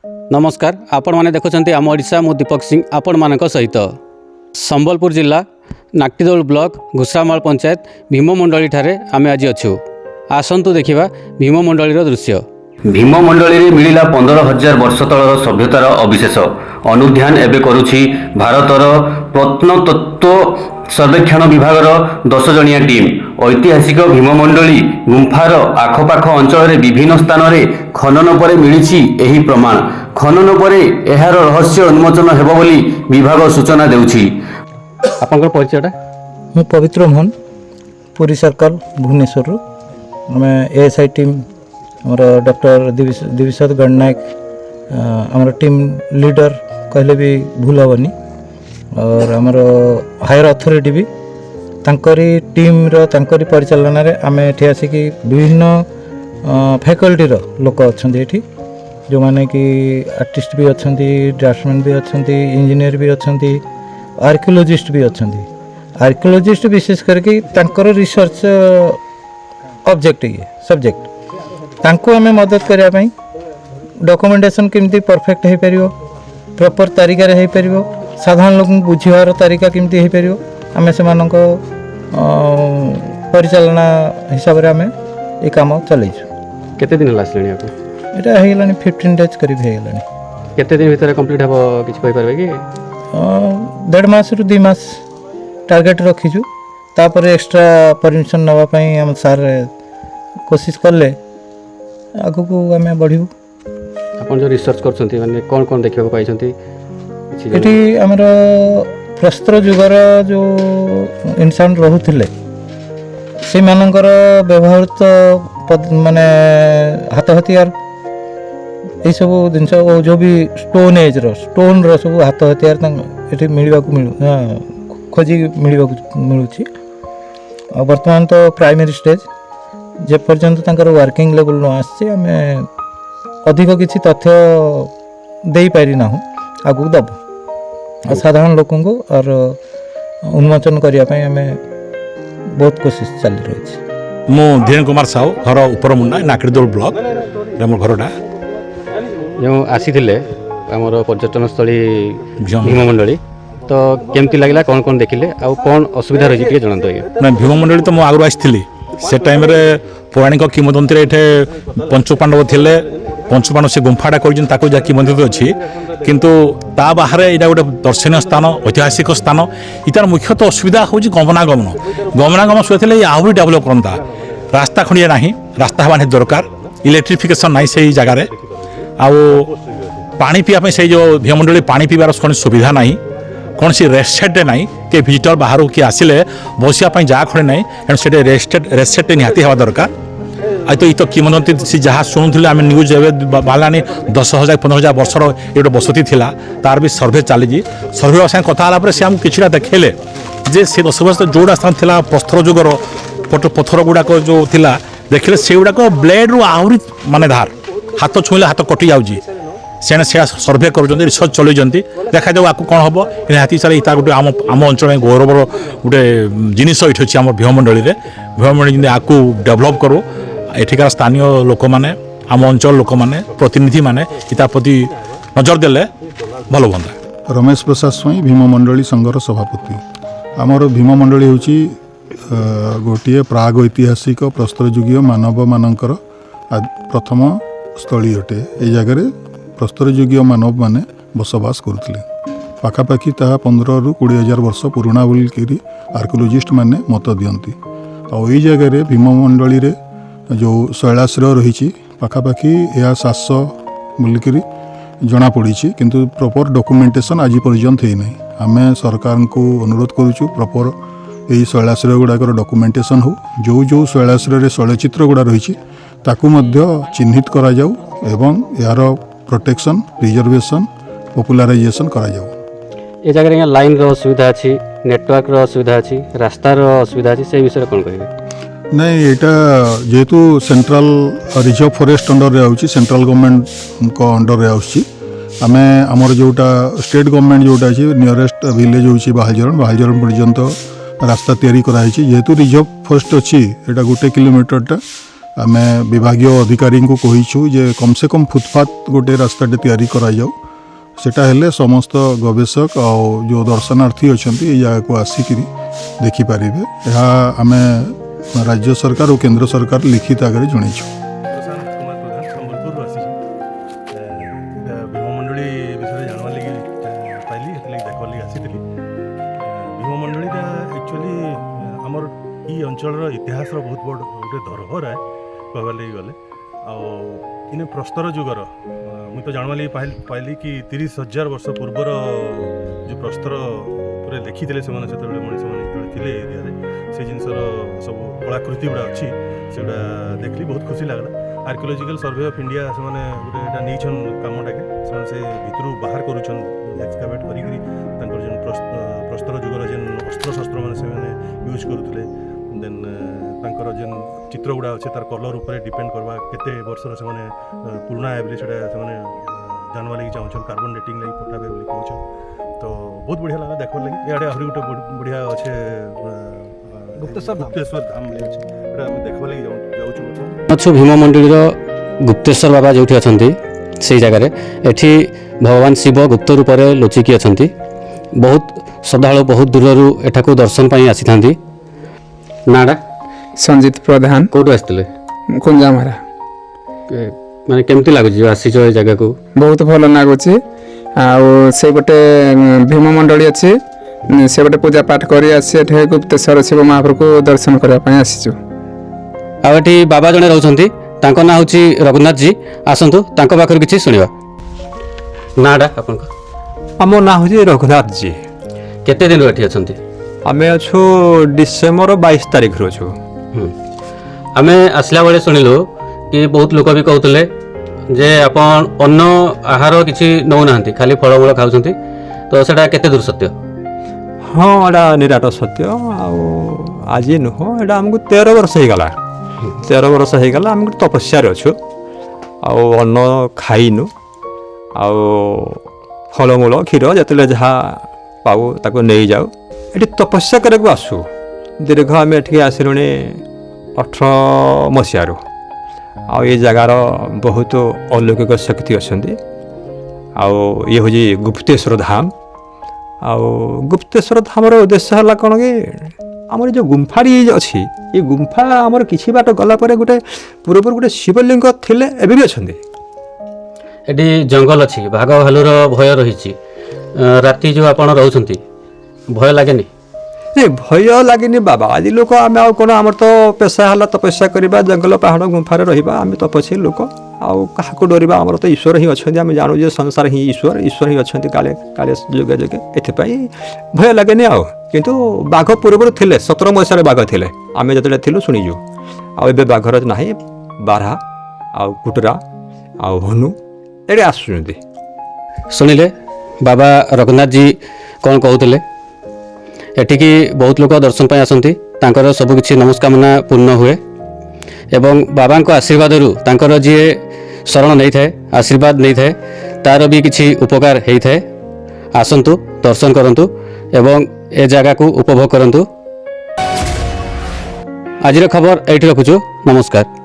नमस्कार आपण माने देखुछंती आम ओडिशा मु दीपक सिंह आपण मानक सहित संबलपुर जिला नाक्टिदोल ब्लॉक घुसरामाल पंचायत भीममंडली ठारे आमे आज अछु। आसंतु देखिबा भीममंडली दृश्य। भीममंडली मिलिला 15,000 वर्ष तलर सभ्यतार अविशेष अनुध्यान एबे करुछि भारतर प्रत्नतत्व सर्वेक्षण विभागर 10 जणिया टीम। ऐतिहासिक भीममंडली गुंफार आखपाख अंचल विभिन्न स्थान में खनन पर मिली एही प्रमाण। खनन पर एहार रहस्य उन्मोचन हेबो बोली विभाग सूचना देउछि। आपनकर परिचयटा? मु पवित्र मोहन, पुरी सर्कल भुवनेश्वर। आमे एएसआई टीम हमर डॉक्टर दिविशद गणनायक हमर टीम लीडर कहले भी भूल हेबनी और हमर हायर अथॉरिटी भी तांकरी टीम रो तांकरी परिचालन रे आमे एठी आसी कि विभिन्न फैकल्टी रो लोक अछंती एठी जो माने कि आर्टिस्ट भी अछंती, ड्राफ्टमैन भी अछंती, इंजीनियर भी अछंती, आर्कियोलॉजिस्ट भी अछंती। आर्कियोलॉजिस्ट विशेष करके तांकर रिसर्च ऑब्जेक्ट ये सब्जेक्ट तांको आमे मदद करिया पई डॉक्यूमेंटेशन केमती परफेक्ट हे परियो, प्रॉपर तरीका रे हे परियो, साधारण लोक बुझिवार तरीका केमती हे परियो आमे से मानको परिचालना हिसाब रे आमे ए काम चलैछु। केते दिन लासलेनी आपन? एटा हे गेलानी 15 डेज करीब हे गेलानी। केते दिन भीतर कंप्लीट हबो किछ कहि परबे कि? 1.5 मास रु 2 मास टार्गेट रखिछु। तापर एक्स्ट्रा परमिशन नवा पई हम सार कोशिश करले आगु को आमे बढ़िबो। आपन जो रिसर्च करछंती माने कोन कोन देखिबो पाइछंती? एठी हमर प्रस्तर जुगर जो इंसान रहुथिले से मानकर व्यवहारित माने हाथ हथियार ये सब जिनस जो भी स्टोन एज स्टोन सब हाथ हथियार ये मिलवा खोजी मिलूँ। वर्तमान तो प्राइमरी स्टेज जे पर्यंत वर्किंग लेवल न आमे अधिक किसी तथ्य दे पारि ना आगू दबू और साधारण लोकों को और उन्मोचन करने आमे बहुत कोशिश चल रही। मु धीरेन्द्र कुमार साहू घर उपर मुंडा नाकड़ीदोल ब्लॉक मोर घरटा जो आसी आमर पर्यटन स्थली भीममंडली तो केमती लगला कौन कौन देखिले आ कौन असुविधा रही टे जणांतो आज्ञा? ना भीममंडली तो मु आगु आसी से टाइम रे पौराणिक किंवदंती एठे पंचपांडव थिले। पंचपांडव से गुंफाटा कर जहाँ किंवदंती अच्छी किंतु ता बाहर यहाँ गोटे दर्शनीय स्थान ऐतिहासिक स्थान इतार मुख्यतः असुविधा हूँ गमनागमन सुविधा आहरी डेभलप करता। रास्ता खंडिया ना रास्ता हवा दरकार, इलेक्ट्रिफिकेशन ना से जगार आउ पानी पीवा से जो भीममंडली पानी पीवार कौन सुविधा ना कौन सी रेस्ट ना कि विजिटर बाहर किए आसिले बसापी जगह खड़े ना एणु से रेस्ट निहाती हवा दरकार। आज तो ये तो किंवदंती सी जहाँ शुणुले आम न्यूज बाहर 10,000 15,000 वर्षर ये गोटे बसती थी तार भी सर्भे चली। सर्भे साथ कथा सी आमको किसी देखेले जे से 10 वर्ष जोड़ा स्थान था प्रस्तर जुगर पथर गुड़ाक जो थिला देखिले से गुड़ाक ब्लेड रु आहरी माने धार हाथ छुईले हाथ कटि जाऊँगी से सर्भे कर रिसर्च चलते देखा जाऊ आपको कौन हम निहाती सारे इतना गोटे आम अंचल गौरवर गोटे जिनस ये अच्छी आम भीममंडली भीममंडली आपको डेभलप करूँ एठिकार स्थानीय लोक मैंने आम अंचल लोक मैंने प्रतिनिधि मैंने इता प्रति नजर देले भल हाँ। रमेश प्रसाद स्वाई भीममंडली संघर सभापति। आमर भीममंडली होची गोटे प्राग ऐतिहासिक प्रस्तरयुगीय मानव मानकर प्रथम स्थली अटे। ये जगह प्रस्तरयुगीय मानव माने बसवास करथिले। पाखापाखि ताहा 15 रु 20,000 वर्ष पुराणा बोलिकी आर्कियोलॉजिस्ट माने मत दियंती। आ ये जगह भीममंडली रे जो शैलाश्रय रही पाखापाखि यह 700 बोलिकी जना पड़ी किंतु प्रॉपर डॉक्यूमेंटेशन आज पर्यंत है नहीं। आम सरकार को अनुरोध करुचु प्रॉपर यही शैलाश्रय गुड़ाक डॉक्यूमेंटेशन हो जो शैलाश्रय शैलचित्र गुड़ा रही ताकू मध्य चिन्हित करा जाऊ एवं यार प्रोटेक्शन प्रिजर्वेशन पॉपुलराइजेशन करा जाऊ। ए जगह लाइन रो सुविधा अच्छी, नेटवर्क रो सुविधा अच्छी, रास्ता रो सुविधा अच्छी, से विषय कौन कहे? नहीं यहाँ जेहेतु सेंट्रल रिजर्व फॉरेस्ट अंडर रे सेंट्रल गवर्नमेंट को अंडर रे आम आमर जोटा स्टेट गवर्नमेंट जोटा अच्छी नियरेस्ट विलेज होची बाहालजरण पर्यंत रास्ता तैयारी कराई। जेहेतु रिजर्व फॉरेस्ट अच्छी यहाँ 1 किलोमीटर आमे विभागीय अधिकारी को कहीछु जे कम से कम फुटपाथ गोटे रास्ताटे तैयारी करा जाऊ सेटा हेले समस्त गवेषक और जो दर्शनार्थी अच्छा ये जगह को आसिक देखिपारे यह आम राज्य सरकार और केंद्र सरकार लिखित आगे जनईछु। प्रशांत कुमार प्रधान संबलपुर आसी भीममंडली विषय जानवा लगी पाइली देखवा लगी आसी भीममंडलीटा एक्चुअली आमर ई अंचल इतिहास बहुत बड़ गोटे धरोहर है कहबार लगी गले आने प्रस्तर जुगर मुझे तो जानवा लगी पाइली कि 30,000 वर्ष पूर्वर जो प्रस्तर पूरे लिखी थे से मनीष मैंने एरिया से जिनसर सब कलाकृति गुड़ा अच्छी से देखली बहुत खुशी लगला। आर्कियोलॉजिकल सर्वे ऑफ इंडिया से माने गोटे नहीं कमटा के से भितर बाहर करुछन एक्सकावेट करी प्रस्तर जुगर जेन अस्त्र शस्त्र मैंने यूज करुले देन तांकर जेन चित्र गुड़ा अच्छे तार कलर उपर डिपेंड करवा केते वर्षर से माने पुराना है बोली सेटा से माने जानवा लगी चाहछन कार्बन डेटिंग लगी पठाबे बोली कहछन तो बहुत बढ़िया लगा देखवा लगी याडे आहुरी गोटे बढ़िया अच्छे गुप्तेश्वर धाम बोली अछि एटा हम देखवा लगी जाउछु अछु भीममंडलीर गुप्तेश्वर बाबा जो अच्छा से जगार एठी भगवान शिव गुप्त रूप से लुचिकी अच्छा बहुत श्रद्धा बहुत दूर एठाकू दर्शन पाई आसी था नाडा संजीत प्रधान कौटू आसते कुंजामारा माने केमती लगुच आसीच ए जगह को बहुत भल लगुच से गोटे भीममंडली अच्छी से गोटे पूजा पाठ कर आसी गुप्तेश्वर शिव महाप्रभु को दर्शन करने आसीचु आठी बाबा जड़े रोचे ना हूँ रघुनाथ जी आसतु पाखर किसी शुणा नाडा आप आम ना हूँ रघुनाथ जी केते दिन ये अच्छा आम अच्छु डिसेम्बर 22 तारीख रू आम आसला बेले शुणिलु कि बहुत लोक भी कहते जे अपन अन्न आहार किसी नौ ना खाली फलमूल खाऊँ तो सेटा केते दूर सत्य हाँ एटा निराट सत्य आज नुह एटा आमको 13 वर्ष हो गला 13 वर्ष हो गला आम तपस्या अच्छु अन्न खाइनु फलमूल क्षीर जिते जहाँ पाऊ ताको नहीं जाऊ ये तपस्या करके आसु दीर्घ आम एठिक आसिलु 18 मसीह ये जगार बहुत अलौकिक शक्ति अच्छा ये हूँ गुप्तेश्वर धाम गुप्तेश्वर धामर उद्देश्य है कौन कि आमर जो गुंफाड़ी अच्छी ये गुंफा आमर किसी बाट गलापर गोटे पूर्व गोटे शिवलिंग थिले एबे भी अच्छा एटी जंगल अच्छी बाघ भालुर भय रही राति जो आप रोच भय लगे नहीं भय लगे बाबा आज लोक आम कौन आमर तो पेशा है तपस्या करवा जंगल पहाड़ गुंफार रहा आम तपस्वी लोक आउ क्या डरवा आमर तो ईश्वर ही अच्छा आम जानू जे संसार ही ईश्वर ही अच्छा काले काले जुगे जुगे एथपाई भय लगे आउ किंतु बाघ पूर्व थे 17 मसीह बाघ थे आम जो थी शुणीजु आए बाघर ना बारहा आउ कुटरा आउ हनु ये आसुँच शुणिले बाबा रघुनाथ जी कौन कहते एठिकी बहुत लोग दर्शन पाई आसती सबकि मनोकामना पूर्ण हुए एवं बाबा आशीर्वाद रु जी शरण नहीं थाए आशीर्वाद नहीं थाए तार भी किसी उपकार होता है आसतु दर्शन करंतु एवं ए जगह को उपभोग करंतु। आज खबर एठी रखुछु नमस्कार।